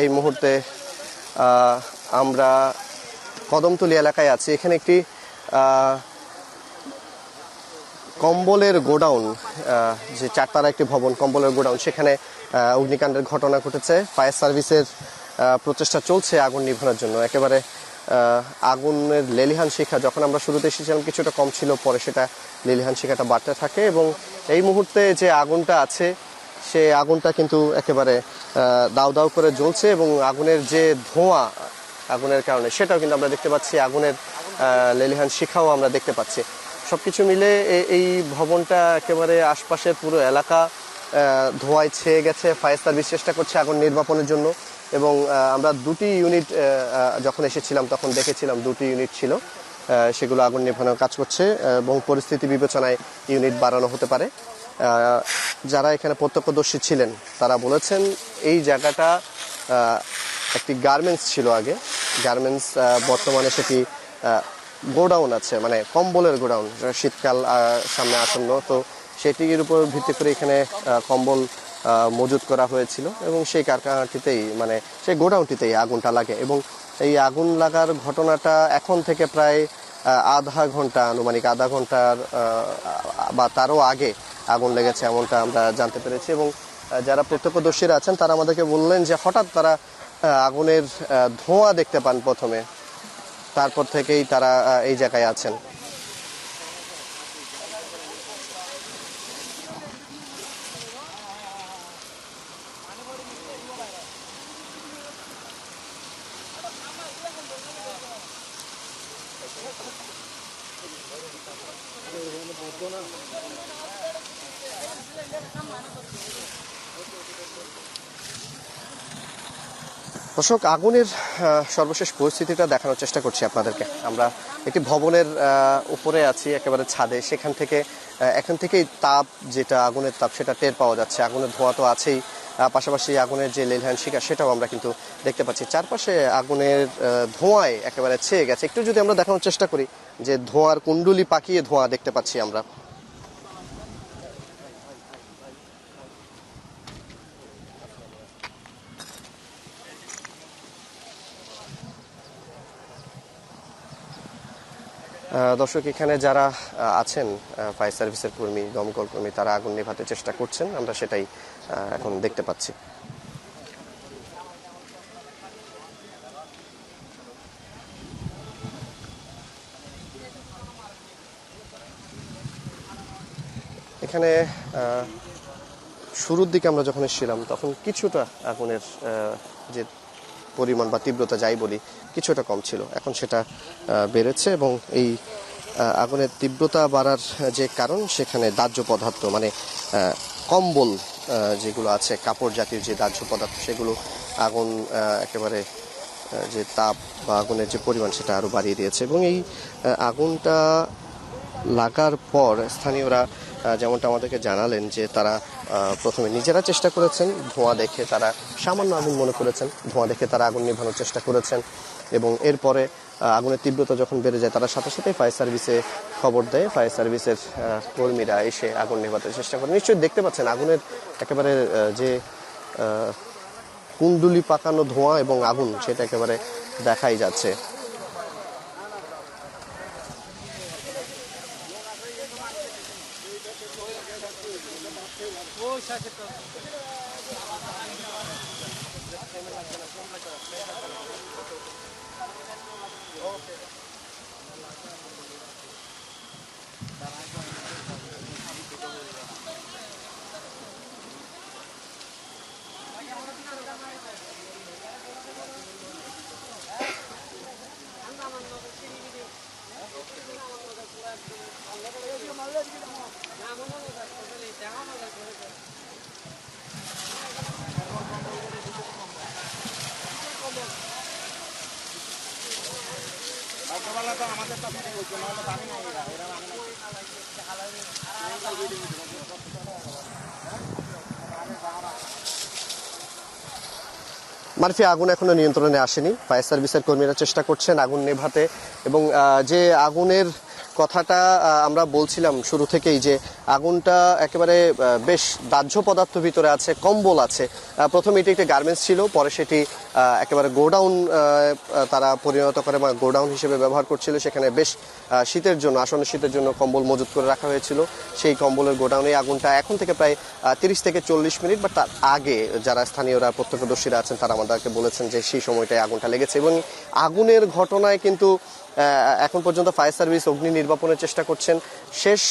এই মুহূর্তে আমরা কদমতলী এলাকায় আছি। এখানে একটি কম্বলের গোডাউন, যে চারতলা একটি ভবন, কম্বলের গোডাউন, সেখানে অগ্নিকাণ্ডের ঘটনা ঘটেছে। ফায়ার সার্ভিসের প্রচেষ্টা চলছে আগুন নিভানোর জন্য। একেবারে আগুনের লেলিহান শিখা যখন আমরা শুরুতে এসেছিলাম কিছুটা কম ছিল, পরে সেটা লেলিহান শিখাটা বাড়তে থাকে এবং এই মুহূর্তে যে আগুনটা আছে সে আগুনটা কিন্তু একেবারে দাউ দাউ করে জ্বলছে এবং আগুনের যে ধোঁয়া আগুনের কারণে সেটাও কিন্তু আমরা দেখতে পাচ্ছি, আগুনের লেলিহান শিখাও আমরা দেখতে পাচ্ছি। সবকিছু মিলে এই ভবনটা একেবারে আশপাশের পুরো এলাকা ধোঁয়ায় ছেয়ে গেছে। ফায়ার সার্ভিস চেষ্টা করছে আগুন নির্বাপনের জন্য এবং আমরা দুটি ইউনিট যখন এসেছিলাম তখন দেখেছিলাম দুটি ইউনিট ছিল, সেগুলো আগুন নিভানোর কাজ করছে এবং পরিস্থিতি বিবেচনায় ইউনিট বাড়ানো হতে পারে। যারা এখানে প্রত্যক্ষদর্শী ছিলেন তারা বলেছেন এই জায়গাটা একটি গার্মেন্টস ছিল আগে, গার্মেন্টস, বর্তমানে সেটি গোডাউন আছে, মানে কম্বলের গোডাউন। শীতকাল সামনে আসন্ন, তো সেটির উপর ভিত্তি করে এখানে কম্বল মজুত করা হয়েছিল এবং সেই কারখানাটিতেই, মানে সেই গোডাউনটিতেই আগুনটা লাগে এবং এই আগুন লাগার ঘটনাটা এখন থেকে প্রায় আধা ঘন্টা, আনুমানিক আধা ঘন্টার বা তারও আগে আগুন লেগেছে এমনটা আমরা জানতে পেরেছি। এবং যারা প্রত্যক্ষদর্শীরা আছেন তারা আমাদেরকে বললেন যে হঠাৎ তারা আগুনের ধোঁয়া দেখতে পান প্রথমে, তারপর থেকেই তারা এই জায়গায় আছেন। দর্শক, আগুনের সর্বশেষ পরিস্থিতিটা দেখানোর চেষ্টা করছি আপনাদেরকে। আমরা একটি ভবনের উপরে আছি, একেবারে ছাদে। সেখান থেকে এখান থেকেই তাপ, যেটা আগুনের তাপ, সেটা টের পাওয়া যাচ্ছে। আগুনের ধোঁয়া তো আছেই, পাশাপাশি আগুনের যে লেলিহান শিখা সেটাও আমরা কিন্তু দেখতে পাচ্ছি। চারপাশে আগুনের ধোঁয়ায় একেবারে ছেয়ে গেছে। একটু যদি আমরা দেখানোর চেষ্টা করি, যে ধোঁয়ার কুণ্ডলি পাকিয়ে ধোঁয়া দেখতে পাচ্ছি আমরা। দর্শক, এখানে যারা আছেন ফায়ার সার্ভিসের কর্মী, দমকল কর্মী, তারা আগুন নেভাতে চেষ্টা করছেন, আমরা সেটাই এখন দেখতে পাচ্ছি। এখানে শুরুর দিকে আমরা যখন এসেছিলাম তখন কিছুটা আগুনের যে পরিমাণ বা তীব্রতা যাই বলি কিছুটা কম ছিল, এখন সেটা বেড়েছে এবং এই আগুনের তীব্রতা বাড়ার যে কারণ, সেখানে দাহ্য পদার্থ, মানে কম্বল যেগুলো আছে, কাপড় জাতীয় যে দাহ্য পদার্থ, সেগুলো আগুন একেবারে যে তাপ বা আগুনের যে পরিমাণ সেটা আরও বাড়িয়ে দিয়েছে। এবং এই আগুনটা লাগার পর স্থানীয়রা যেমনটা আমাদেরকে জানালেন যে তারা প্রথমে নিজেরা চেষ্টা করেছেন, ধোঁয়া দেখে তারা সামান্য আগুন মনে করেছেন, ধোঁয়া দেখে তারা আগুন নেভানোর চেষ্টা করেছেন এবং এরপরে আগুনের তীব্রতা যখন বেড়ে যায় তারা সাথে সাথে ফায়ার সার্ভিসে খবর দেয়। ফায়ার সার্ভিসের কর্মীরা এসে আগুন নেভাতে চেষ্টা করেন। নিশ্চয়ই দেখতে পাচ্ছেন আগুনের একেবারে যে কুণ্ডলি পাকানো ধোঁয়া এবং আগুন, সেটা একেবারে দেখাই যাচ্ছে। মারফি, আগুন এখনো নিয়ন্ত্রণে আসেনি। ফায়ার সার্ভিসের কর্মীরা চেষ্টা করছেন আগুন নেভাতে এবং যে আগুনের কথাটা আমরা বলছিলাম শুরু থেকেই যে আগুনটা একেবারে বেশ দাহ্য পদার্থ ভিতরে আছে, কম্বল আছে। প্রথমে এটি একটি গার্মেন্টস ছিল, পরে সেটি একেবারে গোডাউন তারা পরিণত করে বা গোডাউন হিসেবে ব্যবহার করছিল। সেখানে বেশ শীতের জন্য, আসন্ন শীতের জন্য কম্বল মজুত করে রাখা হয়েছিল। সেই কম্বলের গোডাউনে আগুনটা এখন থেকে প্রায় 30 থেকে 40 মিনিট বা তার আগে যারা স্থানীয়রা প্রত্যক্ষদর্শীরা আছেন তারা আমাদেরকে বলেছেন যে সেই সময়টায় আগুনটা লেগেছে। এবং আগুনের ঘটনায় কিন্তু এখন পর্যন্ত ফায়ার সার্ভিস অগ্নি নির্বাপনের চেষ্টা করছেন। শেষ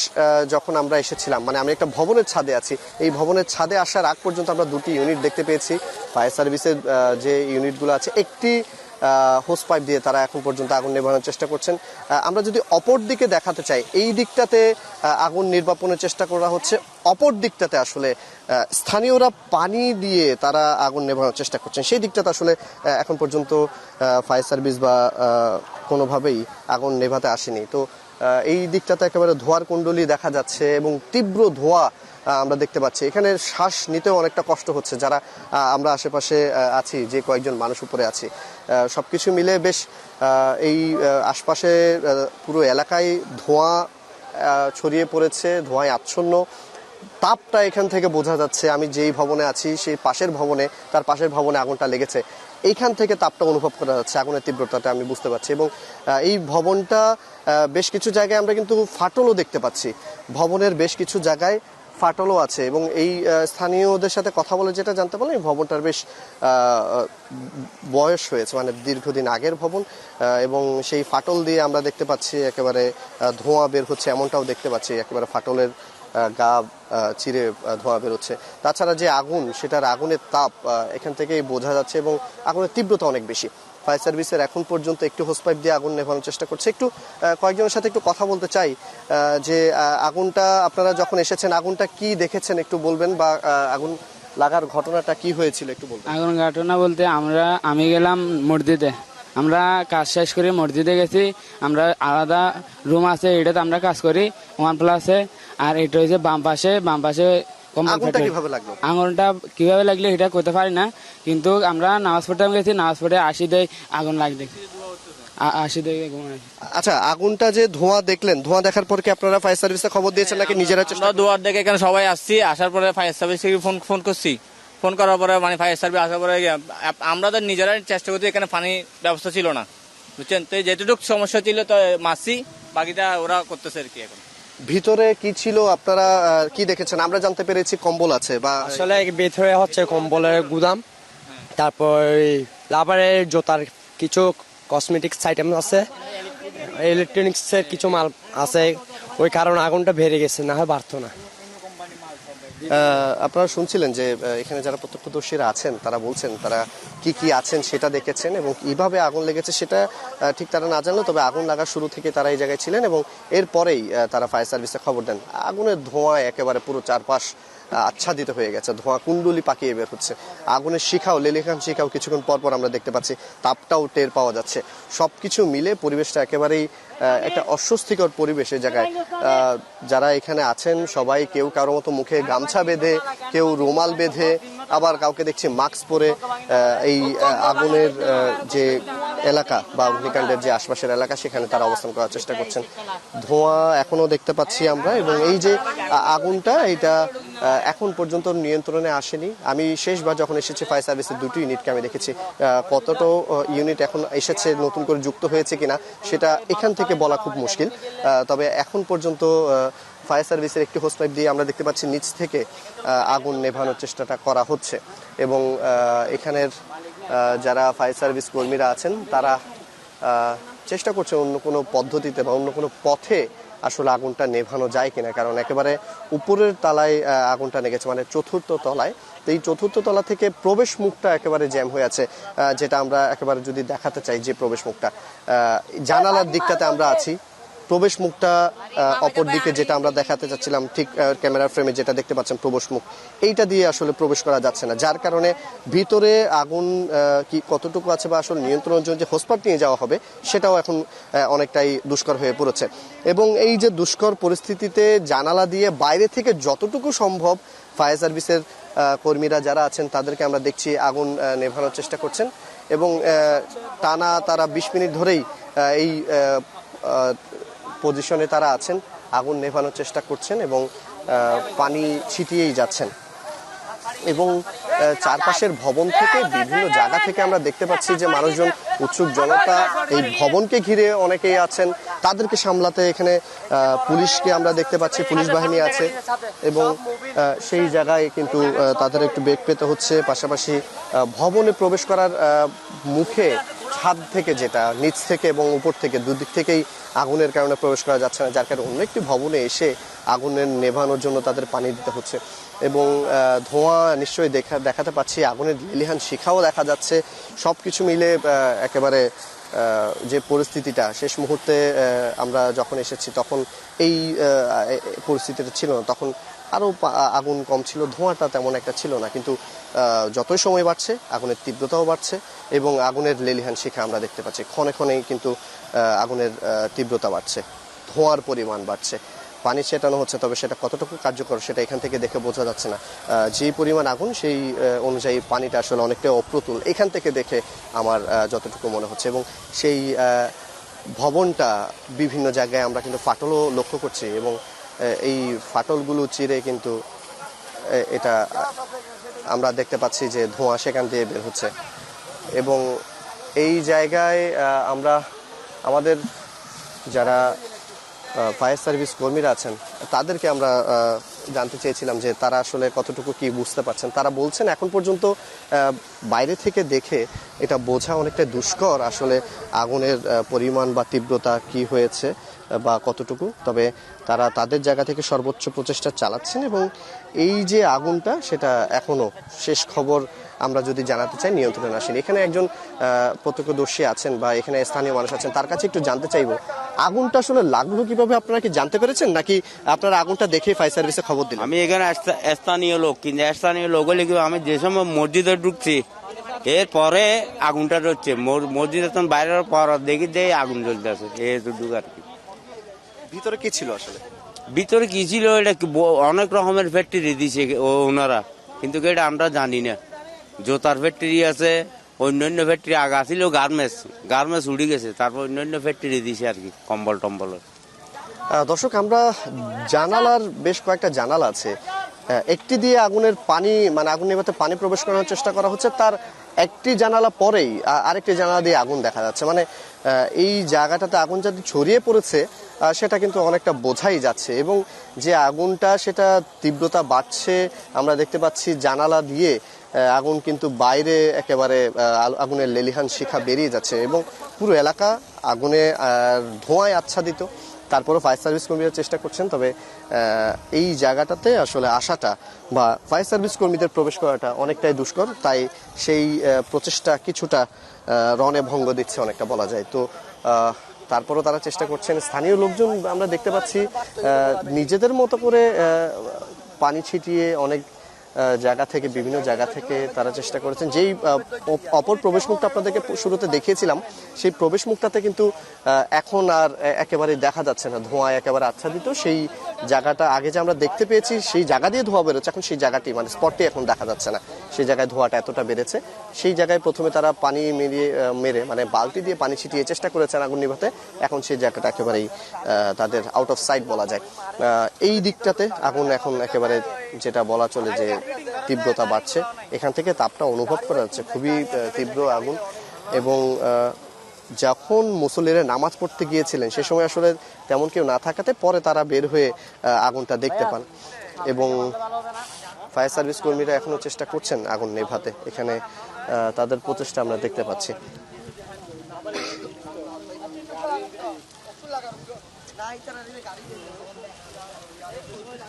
যখন আমরা এসেছিলাম, মানে আমি একটা ভবনের ছাদে আছি, এই ভবনের ছাদে আসার আগ পর্যন্ত আমরা দুটি ইউনিট দেখতে পেয়েছি। ফায়ার সার্ভিসের যে ইউনিটগুলো আছে, একটি হোস পাইপ দিয়ে তারা এখন পর্যন্ত আগুন নেভানোর চেষ্টা করছেন। আমরা যদি অপর দিকে দেখাতে চাই, এই দিকটাতে আগুন নির্বাপনের চেষ্টা করা হচ্ছে, অপর দিকটাতে আসলে স্থানীয়রা পানি দিয়ে তারা আগুন নেভানোর চেষ্টা করছেন। সেই দিকটাতে আসলে এখন পর্যন্ত ফায়ার সার্ভিস বা কোনোভাবেই আগুন নেভাতে আসেনি। তো এই দিকটাতে একেবারে ধোঁয়ার কুণ্ডলী দেখা যাচ্ছে এবং তীব্র ধোঁয়া আমরা দেখতে পাচ্ছি। এখানে শ্বাস নিতেও অনেকটা কষ্ট হচ্ছে যারা আমরা আশেপাশে আছি, যে কয়েকজন মানুষ উপরে আছি। সবকিছু মিলে বেশ এই আশপাশে পুরো এলাকায় ধোঁয়া ছড়িয়ে পড়েছে, ধোঁয়ায় আচ্ছন্ন। তাপটা এখান থেকে বোঝা যাচ্ছে। আমি যেই ভবনে আছি সেই পাশের ভবনে, তার পাশের ভবনে আগুনটা লেগেছে, এইখান থেকে তাপটা অনুভব করা যাচ্ছে, আগুনের তীব্রতাটা আমি বুঝতে পারছি। এবং এই ভবনটা বেশ কিছু জায়গায় আমরা কিন্তু ফাটলও দেখতে পাচ্ছি, ভবনের বেশ কিছু জায়গায় ফাটলও আছে। এবং এই স্থানীয়দের সাথে কথা বলে যেটা জানতে পারলাম, এই ভবনটার বেশ বয়স হয়েছে, মানে দীর্ঘদিন আগের ভবন। এবং সেই ফাটল দিয়ে আমরা দেখতে পাচ্ছি একেবারে ধোঁয়া বের হচ্ছে, এমনটাও দেখতে পাচ্ছি, একেবারে ফাটলের গা চিরে ধোঁয়া বেরোচ্ছে। তাছাড়া যে আগুন, সেটার আগুনের তাপ এখান থেকেই বোঝা যাচ্ছে এবং আগুনের তীব্রতা অনেক বেশি। ফায়ার সার্ভিসের এখন পর্যন্ত একটু হোস পাইপ দিয়ে আগুন নেভানোর চেষ্টা করছে। একটু কয়েকজনের সাথে একটু কথা বলতে চাই যে আগুনটা আপনারা যখন এসেছেন আগুনটা কি দেখেছেন একটু বলবেন, বা আগুন লাগার ঘটনাটা কি হয়েছিল একটু বলবেন। আগুন ঘটনা বলতে আমি গেলাম মসজিদে, আমরা কাজ শেষ করে মসজিদে গেছি। আমরা আলাদা রুম আছে, এটাতে আমরা কাজ করি OnePlus-এ। আর এটা হচ্ছে বাম পাশে আগুনটা কিভাবে লাগলো? আগুনটা কিভাবে লাগলো এটা করতে পারি না, কিন্তু আমরা নামাজ পড়তে গেছি, নামাজ পড়ে 80 দেয় আগুন লাগবে, 80 দেয়। আচ্ছা, আগুনটা যে ধোঁয়া দেখলেন, ধোঁয়া দেখার পর কি আপনারা ফায়ার সার্ভিসে খবর দিয়েছেন নাকি নিজেরা চেষ্টা? দুয়ার দেখে এখানে সবাই আসছি, আসার পরে ফায়ার সার্ভিসে ফোন করছি। ফোন করার পরে মানে ফায়ার সার্ভিস আসার পরে আমরা তো নিজেরাই চেষ্টা করছি, এখানে পানি ব্যবস্থা ছিল না, বুঝছেন। তো যেটুকু সমস্যা ছিল তো মাসি, বাকিটা ওরা করতেছে আর কি। এখন ভিতরে কি ছিল আপনারা কি দেখেছেন? আমরা জানতে পেরেছি কম্বল আছে, বা আসলে ভিতরে হচ্ছে কম্বলের গুদাম, তারপর রাবারের জুতার কিছু কসমেটিক্স আইটেম আছে, ইলেকট্রনিক্স এর কিছু মাল আছে। ওই কারণে আগুনটা বেড়ে গেছে, না হয় বাড়তো না। আপনারা শুনছিলেন যে এখানে যারা প্রত্যক্ষদর্শীরা আছেন তারা বলছেন তারা কি কি আছেন সেটা দেখেছেন এবং কিভাবে আগুন লেগেছে সেটা ঠিক তারা না জানলেও, তবে আগুন লাগার শুরু থেকে তারা এই জায়গায় ছিলেন এবং এরপরেই তারা ফায়ার সার্ভিসে খবর দেন। আগুনের ধোঁয়ায় একেবারে পুরো চারপাশ আচ্ছাদিত হয়ে গেছে, ধোঁয়া কুণ্ডলি পাকিয়ে বের হচ্ছে। আগুনের শিখাও, লেলিখান শিখাও কিছুক্ষণ পর পর আমরা দেখতে পাচ্ছি, তাপটাও টের পাওয়া যাচ্ছে। সবকিছু মিলে পরিবেশটা একেবারেই একটা অস্বস্তিকর পরিবেশ। এই জায়গায় যারা এখানে আছেন সবাই কেউ কারো মতো মুখে গামছা বেঁধে, কেউ রুমাল বেঁধে, আবার কাউকে দেখছি মাস্ক পরে এই আগুনের যে এলাকা বা অগ্নিকাণ্ডের যে আশপাশের এলাকা সেখানে তারা অবস্থান করার চেষ্টা করছেন। ধোঁয়া এখনো দেখতে পাচ্ছি আমরা এবং এই যে আগুনটা, এটা এখন পর্যন্ত নিয়ন্ত্রণে আসেনি। আমি শেষবার যখন এসেছি ফায়ার সার্ভিসের দুটি ইউনিটকে আমি দেখেছি, কতটা ইউনিট এখন এসেছে, নতুন করে যুক্ত হয়েছে কিনা সেটা এখান থেকে বলা খুব মুশকিল। তবে এখন পর্যন্ত ফায়ার সার্ভিসের একটি হোস পাইপ দিয়ে আমরা দেখতে পাচ্ছি নিচ থেকে আগুন নেভানোর চেষ্টাটা করা হচ্ছে এবং এখানের যারা ফায়ার সার্ভিস কর্মীরা আছেন তারা চেষ্টা করছে অন্য কোনো পদ্ধতিতে বা অন্য কোনো পথে আসলে আগুনটা নেভানো যায় কিনা, কারণ একেবারে উপরের তলায় আগুনটা লেগেছে, মানে চতুর্থ তলায়। তো এই চতুর্থ তলা থেকে প্রবেশ মুখটা একেবারে জ্যাম হয়ে আছে, যেটা আমরা একেবারে যদি দেখাতে চাই, যে প্রবেশ মুখটা জানালার দিকটাতে আমরা আছি, প্রবেশ মুখটা অপর দিকে যেটা আমরা দেখাতে চাচ্ছিলাম, ঠিক ক্যামেরার ফ্রেমে যেটা দেখতে পাচ্ছেন প্রবেশ মুখ, এইটা দিয়ে আসলে প্রবেশ করা যাচ্ছে না, যার কারণে ভিতরে আগুন কি কতটুকু আছে বা আসলে নিয়ন্ত্রণের জন্য যে হোসপাট নিয়ে যাওয়া হবে সেটাও এখন অনেকটাই দুষ্কর হয়ে পড়েছে। এবং এই যে দুষ্কর পরিস্থিতিতে জানালা দিয়ে বাইরে থেকে যতটুকু সম্ভব ফায়ার সার্ভিসের কর্মীরা যারা আছেন তাদেরকে আমরা দেখছি আগুন নেভানোর চেষ্টা করছেন এবং টানা তারা 20 মিনিট ধরেই এই পজিশনে তারা আছেন, আগুন নেভানোর চেষ্টা করছেন এবং পানি ছিটিয়েই যাচ্ছেন। এবং চারপাশের ভবন থেকে বিভিন্ন জায়গা থেকে আমরা দেখতে পাচ্ছি যে মানুষজন, উৎসুক জনতা এই ভবনকে ঘিরে অনেকেই আছেন, তাদেরকে সামলাতে এখানে পুলিশকে আমরা দেখতে পাচ্ছি, পুলিশ বাহিনী আছে এবং সেই জায়গায় কিন্তু তাদের একটু বেগ পেতে হচ্ছে। পাশাপাশি ভবনে প্রবেশ করার মুখে ছাদ থেকে, যেটা নিচ থেকে এবং উপর থেকে দুদিক থেকেই আগুনের কারণে প্রবেশ করা যাচ্ছে না, যার কারণে অন্য একটি ভবনে এসে আগুনের নেভানোর জন্য তাদের পানি দিতে হচ্ছে। এবং ধোঁয়া নিশ্চয়ই দেখাতে পাচ্ছি, আগুনের লেলিহান শিখাও দেখা যাচ্ছে। সব কিছু মিলে একেবারে যে পরিস্থিতিটা, শেষ মুহূর্তে আমরা যখন এসেছি তখন এই পরিস্থিতিটা ছিল না, তখন আরও আগুন কম ছিল, ধোঁয়াটা তেমন একটা ছিল না। কিন্তু যতই সময় বাড়ছে আগুনের তীব্রতাও বাড়ছে এবং আগুনের লেলিহান শিখা আমরা দেখতে পাচ্ছি, ক্ষণে ক্ষণেই কিন্তু আগুনের তীব্রতা বাড়ছে, ধোঁয়ার পরিমাণ বাড়ছে। পানি ছেটানো হচ্ছে, তবে সেটা কতটুকু কার্যকর সেটা এখান থেকে দেখে বোঝা যাচ্ছে না। যেই পরিমাণ আগুন সেই অনুযায়ী পানিটা আসলে অনেকটা অপ্রতুল এখান থেকে দেখে আমার যতটুকু মনে হচ্ছে। এবং সেই ভবনটা বিভিন্ন জায়গায় আমরা কিন্তু ফাটলও লক্ষ্য করছি এবং এই ফাটলগুলো চিরে কিন্তু এটা আমরা দেখতে পাচ্ছি যে ধোঁয়া সেখান দিয়ে বের হচ্ছে। এবং এই জায়গায় আমরা আমাদের যারা ফায়ার সার্ভিস কর্মীরা আছেন তাদেরকে আমরা জানতে চেয়েছিলাম যে তারা আসলে কতটুকু কি বুঝতে পারছেন। তারা বলছেন এখন পর্যন্ত বাইরে থেকে দেখে এটা বোঝা অনেকটা দুষ্কর আসলে আগুনের পরিমাণ বা তীব্রতা কি হয়েছে বা কতটুকু, তবে তারা তাদের জায়গা থেকে সর্বোচ্চ প্রচেষ্টা চালাচ্ছেন। এবং এই যে আগুনটা, সেটা এখনো শেষ খবর আমরা যদি জানাতে চাই নিয়ন্ত্রণে আসেনি। এখানে একজন প্রত্যক্ষদর্শী আছেন বা এখানে স্থানীয় মানুষ আছেন, তার কাছে একটু জানতে চাইবো আগুনটা আসলে লাগলো কিভাবে, আপনারা কি জানতে পেরেছেন নাকি আপনারা আগুনটা দেখে ফায়ার সার্ভিসে খবর দিলেন? আমি এখানে স্থানীয় লোক, কিন্তু স্থানীয় লোক হলে আমি যে সময় মসজিদে ঢুকছি এরপরে আগুনটা হচ্ছে মসজিদে তখন বাইরের পর দেখি যে আগুন জ্বলতে আছে এতটুকু আর কি। ভিতরে কি ছিল আসলে? ভিতরে কি ছিল এটা অনেক রকমের ফ্যাক্টরি দিছে ওনারা, কিন্তু এটা আমরা জানি না। জোতার ফ্যাক্টরি আছে, অন্যান্য ফ্যাক্টরি আগা ছিল গার্মেন্টস উড়ে গেছে, তারপর অন্যান্য ফ্যাক্টরি দিছে আর কি, কম্বল টম্বলের। দর্শক, আমরা জানালার বেশ কয়েকটা জানালা আছে, একটি দিয়ে আগুনের পানি মানে আগুন নেভাতে পানি প্রবেশ করানোর চেষ্টা করা হচ্ছে, তার একটি জানালা পরেই আরেকটি জানালা দিয়ে আগুন দেখা যাচ্ছে। মানে এই জায়গাটাতে আগুন যদি ছড়িয়ে পড়েছে সেটা কিন্তু অনেকটা বোঝাই যাচ্ছে। এবং যে আগুনটা সেটা তীব্রতা বাড়ছে, আমরা দেখতে পাচ্ছি জানালা দিয়ে আগুন কিন্তু বাইরে একেবারে আগুনের লেলিহান শিখা বেরিয়ে যাচ্ছে এবং পুরো এলাকা আগুনে ধোঁয়ায় আচ্ছাদিত। তারপরও ফায়ার সার্ভিস কর্মীরা চেষ্টা করছেন, তবে এই জায়গাটাতে আসলে আসাটা বা ফায়ার সার্ভিস কর্মীদের প্রবেশ করাটা অনেকটাই দুষ্কর, তাই সেই প্রচেষ্টা কিছুটা রণে ভঙ্গ দিচ্ছে অনেকটা বলা যায়। তো তারপরও তারা চেষ্টা করছেন। স্থানীয় লোকজন আমরা দেখতে পাচ্ছি নিজেদের মতো করে পানি ছিটিয়ে অনেক জায়গা থেকে, বিভিন্ন জায়গা থেকে তারা চেষ্টা করেছেন। যেই অপর প্রবেশ মুখটা আপনাদেরকে শুরুতে দেখিয়েছিলাম, সেই প্রবেশ মুখটাতে কিন্তু এখন আর একেবারে দেখা যাচ্ছে না, ধোঁয়া একেবারে আচ্ছাদিত। সেই জায়গাটা আগে যে আমরা দেখতে পেয়েছি সেই জায়গা দিয়ে ধোঁয়া বেরোচ্ছে, এখন সেই জায়গাটি মানে স্পটটি এখন দেখা যাচ্ছে না। সেই জায়গায় ধোঁয়াটা এতটা বেড়েছে। সেই জায়গায় প্রথমে তারা পানি মেরে মানে বালতি দিয়ে পানি ছিটিয়ে চেষ্টা করেছেন আগুন নিভাতে, এখন সেই জায়গাটা একেবারেই তাদের আউট অফ সাইট বলা যায়। এই দিকটাতে আগুন এখন একেবারে যেটা বলা চলে যে তীব্রতা বাড়ছে, এখান থেকে তাপটা অনুভব করা যাচ্ছে, খুবই তীব্র আগুন। এবং যখন মুসল্লিরা নামাজ পড়তে গিয়েছিলেন সে সময় আসলে তেমন কেউ না থাকাতে পরে তারা বের হয়ে আগুনটা দেখতে পান। এবং ফায়ার সার্ভিস কর্মীরা এখনো চেষ্টা করছেন আগুন নেভাতে, এখানে তাদের প্রচেষ্টা আমরা দেখতে পাচ্ছি।